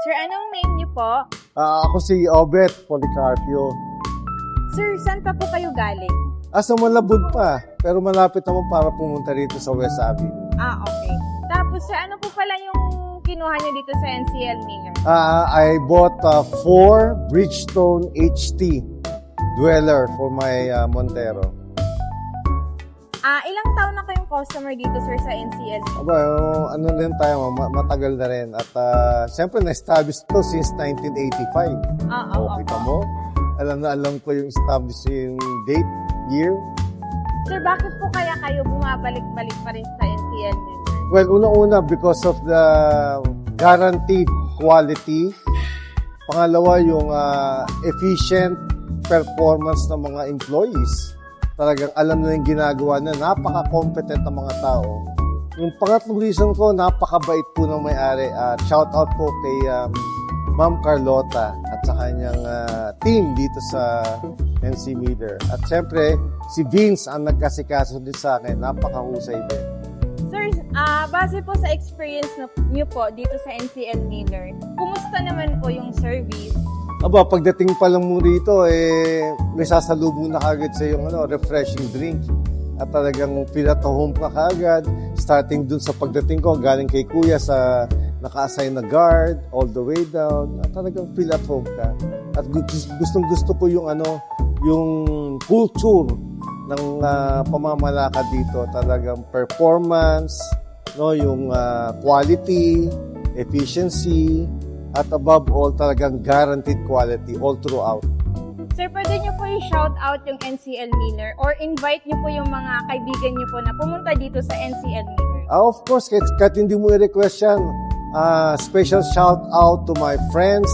Sir, anong name niyo po? Ako si Obet Policarpio. Sir, saan pa po kayo galing? Sa Malabon pa, pero malapit naman para pumunta rito sa West Avenue. Okay. Tapos, sir, ano po pala yung kinuha niyo dito sa NCL Miller? I bought 4 Bridgestone HT Dweller for my Montero. Ilang taon na kayong customer dito, sir, sa NCL Miller? Aba, ano rin tayo, matagal na rin. At siyempre, na-establish to since 1985. Okay ka mo? Alam na alam ko yung establishing date, year. Sir, bakit po kaya kayo bumabalik-balik pa rin sa NCL Miller? Well, unang-una, because of the guaranteed quality. Pangalawa, yung efficient performance ng mga employees. Talagang alam na yung ginagawa na, napaka-competent ng mga tao. Yung pangatlong reason ko, napakabait po ng may-ari. Shout out po kay Ma'am Carlota at sa kanyang team dito sa NC Miller. At syempre, si Vince ang nagkasikaso din sa akin. Napakahusay din. Sir, base po sa experience niyo po dito sa NCL Miller, kumusta naman po yung service? Aba, pagdating pa lang mo rito, may sasalubong na kagad sa yung refreshing drink. At talagang feel at home ka kagad. Starting dun sa pagdating ko, galing kay Kuya sa naka-assign na guard, all the way down. At talagang feel at home ka. At gustong-gusto ko yung yung culture ng pamamalakad dito. Talagang performance, yung quality, efficiency, at above all, talagang guaranteed quality all throughout. Sir, pwede niyo po i-shout out yung NCL Miller or invite niyo po yung mga kaibigan niyo po na pumunta dito sa NCL Miller? Of course, kahit hindi mo i-request yan, special shout out to my friends.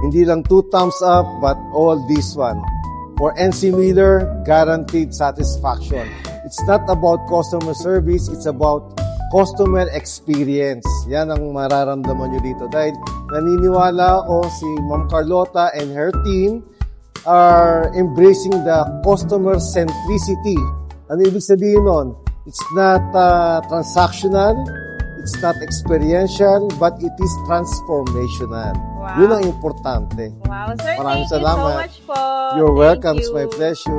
Hindi lang 2 thumbs up, but all this one. For NC Miller, guaranteed satisfaction. It's not about customer service, it's about customer experience. Yan ang mararamdaman nyo dito. Dahil naniniwala ako si Ma'am Carlota and her team are embracing the customer centricity. Ano ibig sabihin nun? It's not transactional, it's not experiential, but it is transformational. Wow. Yun ang importante. Wow, sir, Maraming thank you salamat. so much po. You're welcome. Thank It's my you. pleasure.